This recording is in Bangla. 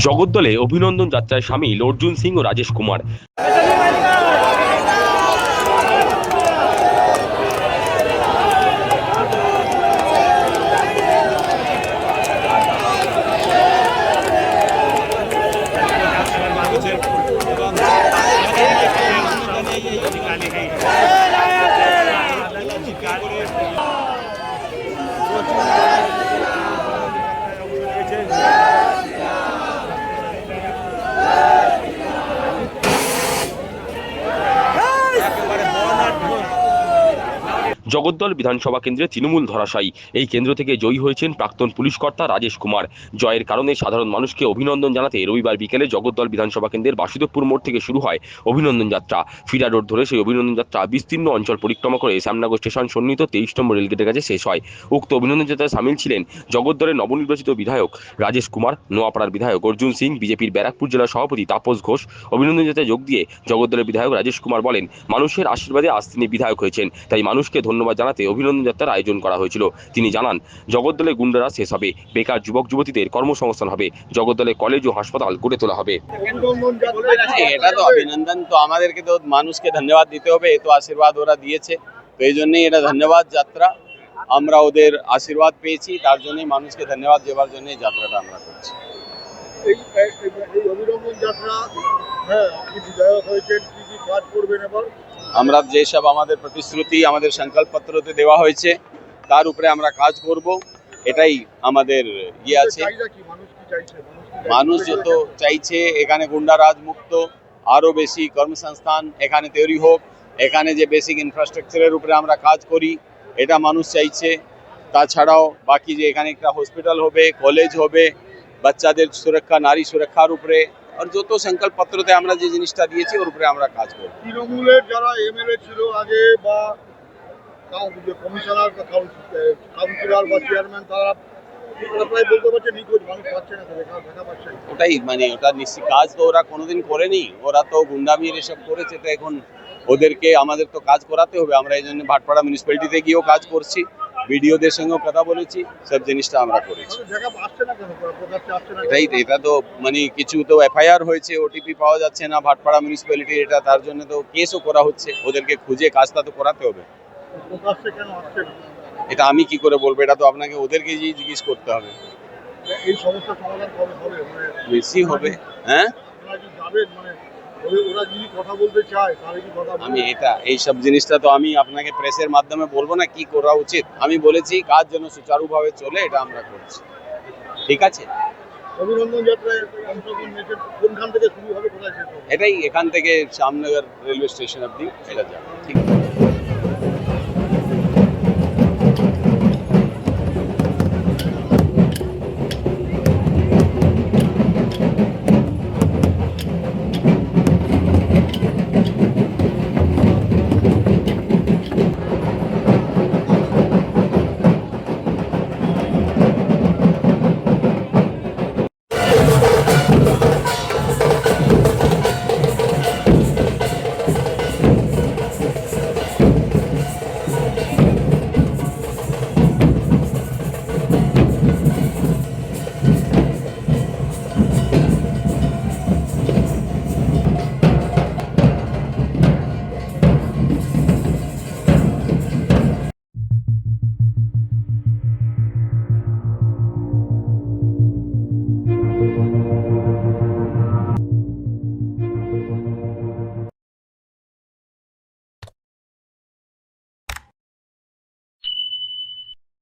জগদ্দলে অভিনন্দন যাত্রায় সামিল অর্জুন সিং ও রাজেশ কুমার। জগদ্দল বিধানসভা কেন্দ্রে তৃণমূল ধরাশায়ী। এই কেন্দ্র থেকে জয়ী হয়েছেন প্রাক্তন পুলিশ কর্তা রাজেশ কুমার। জয়ের কারণে সাধারণ মানুষকে অভিনন্দন জানাতে রবিবার বিকেলে জগদ্দল বিধানসভা কেন্দ্রের বাসুদেবপুর মোড় থেকে শুরু হয় অভিনন্দন যাত্রা। ফিডা রোড ধরে সেই অভিনন্দন যাত্রা বিস্তীর্ণ অঞ্চল পরিক্রমা করে শ্যামনগর স্টেশন সন্নিহিত 23 নম্বর রেলগেটের কাছে শেষ হয়। উক্ত অভিনন্দন যাত্রায় সামিল ছিলেন জগদ্দলের নবনির্বাচিত বিধায়ক রাজেশ কুমার, নোয়াপাড়ার বিধায়ক অর্জুন সিং, বিজেপির ব্যারাকপুর জেলা সভাপতি তাপস ঘোষ। অভিনন্দন যাত্রায় যোগ দিয়ে জগদ্দলের বিধায়ক রাজেশ কুমার বলেন, মানুষের আশীর্বাদে আজ তিনি বিধায়ক হয়েছেন, তাই মানুষকে ধন্যবাদ জানাতে অভিনন্দন যাত্রার আয়োজন করা হয়েছিল। তিনি জানান, জগদ্দলে গুন্ডারা শেষ হবে, বেকার যুবক যুবতীদের কর্মসংস্থান হবে, জগদ্দলে কলেজ ও হাসপাতাল গড়ে তোলা হবে। এটা তো অভিনন্দন, তো আমাদেরকে তো মানুষকে ধন্যবাদ দিতে হবে, এ তো আশীর্বাদ ওরা দিয়েছে, তো এই জন্যই এটা ধন্যবাদ যাত্রা। আমরা ওদের আশীর্বাদ পেয়েছি, তার জন্যই মানুষকে ধন্যবাদ দেওয়ার জন্য এই যাত্রাটা আমরা করছি। আমরা যেসব আমাদের প্রতিশ্রুতি আমাদের সংকল্পপত্রতে দেওয়া হয়েছে তার উপরে আমরা কাজ করব, এটাই আমাদের ইয়ে আছে। মানুষ যত চাইছে এখানে গুন্ডারাজ মুক্ত, আরও বেশি কর্মসংস্থান এখানে তৈরি হোক, এখানে যে বেসিক ইনফ্রাস্ট্রাকচারের উপরে আমরা কাজ করি এটা মানুষ চাইছে। তাছাড়াও বাকি যে এখানে একটা হসপিটাল হবে, কলেজ হবে, বাচ্চাদের সুরক্ষা, নারী সুরক্ষার উপরে, আর যত সংকল্পপত্রতে আমরা যে জিনিসটা দিয়েছি ওর উপরে আমরা কাজ করব। তৃণমূলের যারা এমএলএ ছিল আগে বা কমিশনার, কাউন্সিলর বা চেয়ারম্যান, তারা প্রায় বলতে পারছে নিখোঁজ, মানুষ পাচ্ছে না, দেখা পাচ্ছে না। ওটাই ওটা নিশ্চিত কাজ তো ওরা কোনোদিন করেনি, ওরা তো গুন্ডামির এসব করেছে, তো এখন ওদেরকে আমাদের তো কাজ করাতে হবে। আমরা এই জন্য ভাটপাড়া মিউনিসিপ্যালিটিতে গিয়েও কাজ করছি, বিডিওদের সঙ্গেও কথা বলেছি, সব জিনিসটা আমরা করেছি। এটা তো কিছু তো এফআইআর হয়েছে, ওটিপি পাওয়া যাচ্ছে না ভাটপাড়া মিউনিসিপ্যালিটি, এটা তার জন্য তো কেসও করা হচ্ছে, ওদেরকে খুঁজে কাজটা তো করাতে হবে। এটা আমি কি করে বলবো, এটা তো আপনাকে ওদেরকে জিজ্ঞেস করতে হবে। এই সমস্যার সমাধান কবে হবে? বেশি হবে, হ্যাঁ আমি এটা এইসব জিনিসটা তো আমি আপনাকে প্রেসের মাধ্যমে বলবো না কি করা উচিত। আমি বলেছি কাজ যেন সুচারুভাবে চলে, এটা আমরা করছি। ঠিক আছে, অভিনন্দন যাত্রায় কোনখান থেকে শুরু হবে, কোথায় শেষ হবে? এটাই এখান থেকে শ্যামনগর রেলওয়ে স্টেশন অবধি এটা যাবে। ঠিক আছে।